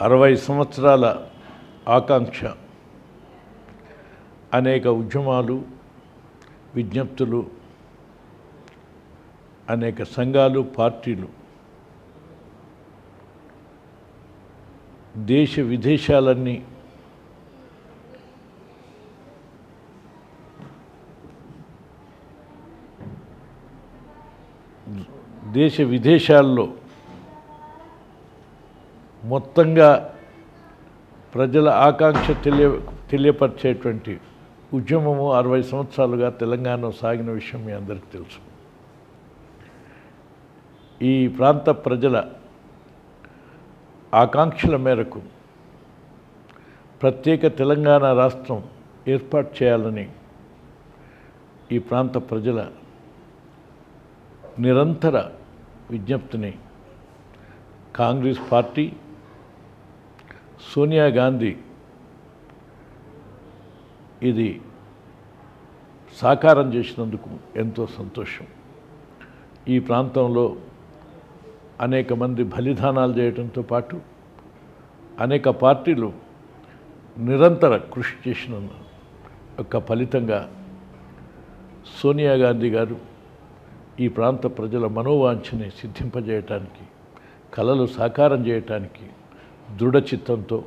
60 సంవత్సరాల ఆకాంక్ష, అనేక ఉద్యమాలు, విజ్ఞప్తులు, అనేక సంఘాలు, పార్టీలు, దేశ విదేశాలన్నీ దేశ విదేశాల్లో మొత్తంగా ప్రజల ఆకాంక్ష తెలియపరిచేటువంటి ఉద్యమము 60 సంవత్సరాలుగా తెలంగాణలో సాగిన విషయం మీ అందరికీ తెలుసు. ఈ ప్రాంత ప్రజల ఆకాంక్షల మేరకు ప్రత్యేక తెలంగాణ రాష్ట్రం ఏర్పాటు చేయాలని ఈ ప్రాంత ప్రజల నిరంతర విజ్ఞప్తిని కాంగ్రెస్ పార్టీ, సోనియా గాంధీ ఇది సాకారం చేసినందుకు ఎంతో సంతోషం. ఈ ప్రాంతంలో అనేక మంది బలిదానాలు చేయడంతో పాటు అనేక పార్టీలు నిరంతర కృషి చేసిన యొక్క ఫలితంగా సోనియా గాంధీ గారు ఈ ప్రాంత ప్రజల మనోవాంఛని సిద్ధింపజేయటానికి, కలలు సాకారం చేయటానికి దృఢచిత్తంతో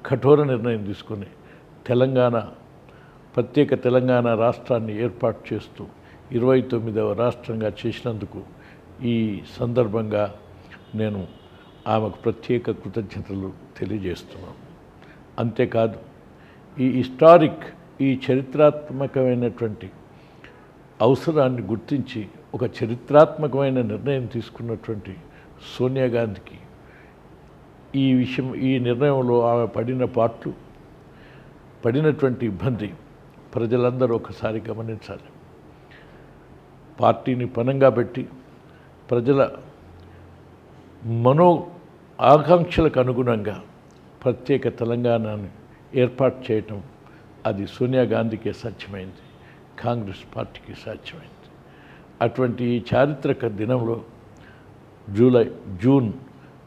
కఠోర నిర్ణయం తీసుకొని ప్రత్యేక తెలంగాణ రాష్ట్రాన్ని ఏర్పాటు చేస్తూ 29వ రాష్ట్రంగా చేసినందుకు ఈ సందర్భంగా నేను ఆమెకు ప్రత్యేక కృతజ్ఞతలు తెలియజేస్తున్నాను. అంతేకాదు ఈ చరిత్రాత్మకమైనటువంటి అవసరాన్ని గుర్తించి ఒక చరిత్రాత్మకమైన నిర్ణయం తీసుకున్నటువంటి సోనియా గాంధీకి ఈ నిర్ణయంలో ఆమె పడినటువంటి ఇబ్బంది ప్రజలందరూ ఒకసారి గమనించాలి. పార్టీని పణంగా పెట్టి ప్రజల ఆకాంక్షలకు అనుగుణంగా ప్రత్యేక తెలంగాణను ఏర్పాటు చేయటం అది సోనియా గాంధీకే సాధ్యమైంది, కాంగ్రెస్ పార్టీకి సాధ్యమైంది. అటువంటి ఈ చారిత్రక దినంలో జూన్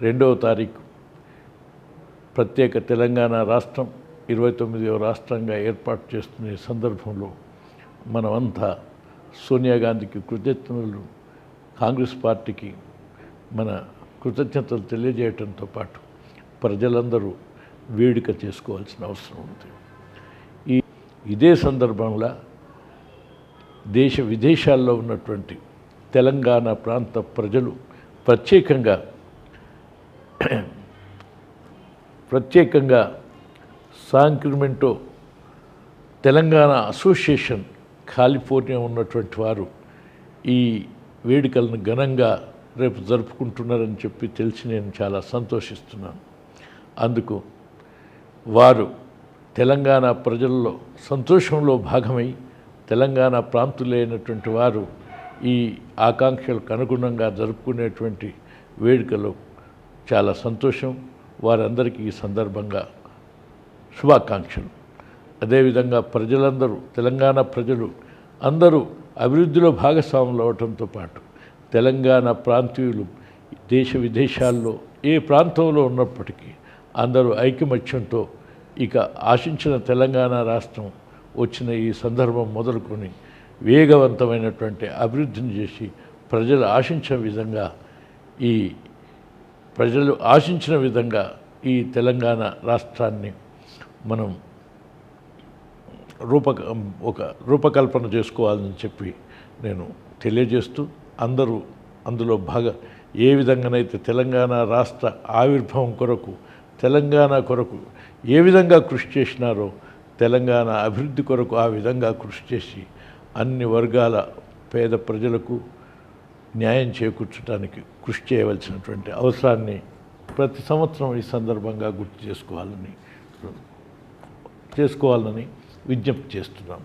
2వ తారీఖు ప్రత్యేక తెలంగాణ రాష్ట్రం 29వ రాష్ట్రంగా ఏర్పాటు చేస్తున్న ఈ సందర్భంలో మనమంతా సోనియా గాంధీకి కృతజ్ఞతలు, కాంగ్రెస్ పార్టీకి మన కృతజ్ఞతలు తెలియజేయడంతో పాటు ప్రజలందరూ వేడుక చేసుకోవాల్సిన అవసరం ఉంది. ఇదే సందర్భంలో దేశ విదేశాల్లో ఉన్నటువంటి తెలంగాణ ప్రాంత ప్రజలు ప్రత్యేకంగా సాక్రమెంటో తెలంగాణ అసోసియేషన్ కాలిఫోర్నియా ఉన్నటువంటి వారు ఈ వేడుకలను ఘనంగా రేపు జరుపుకుంటున్నారని చెప్పి తెలిసి నేను చాలా సంతోషిస్తున్నాను. అందుకు వారు తెలంగాణ ప్రజల్లో సంతోషంలో భాగమై తెలంగాణ ప్రాంతులైనటువంటి వారు ఈ ఆకాంక్షలకు అనుగుణంగా జరుపుకునేటువంటి వేడుకలు చాలా సంతోషం. వారందరికీ ఈ సందర్భంగా శుభాకాంక్షలు. అదేవిధంగా ప్రజలందరూ, తెలంగాణ ప్రజలు అందరూ అభివృద్ధిలో భాగస్వాములు అవడంతో పాటు తెలంగాణ ప్రాంతీయులు దేశ విదేశాల్లో ఏ ప్రాంతంలో ఉన్నప్పటికీ అందరూ ఐకమత్యంతో ఇక ఆశించిన తెలంగాణ రాష్ట్రం వచ్చిన ఈ సందర్భం మొదలుకొని వేగవంతమైనటువంటి అభివృద్ధిని చేసి ప్రజలు ఆశించిన విధంగా ఈ తెలంగాణ రాష్ట్రాన్ని మనం రూపకల్పన చేసుకోవాలని చెప్పి నేను తెలియజేస్తూ, అందరూ అందులో ఏ విధంగానైతే తెలంగాణ రాష్ట్ర ఆవిర్భావం కొరకు, తెలంగాణ కొరకు ఏ విధంగా కృషి చేసినారో తెలంగాణ అభివృద్ధి కొరకు ఆ విధంగా కృషి చేసి అన్ని వర్గాల పేద ప్రజలకు న్యాయం చేకూర్చడానికి కృషి చేయవలసినటువంటి అవసరాన్ని ప్రతి సంవత్సరం ఈ సందర్భంగా గుర్తు చేసుకోవాలని విజ్ఞప్తి చేస్తున్నాం.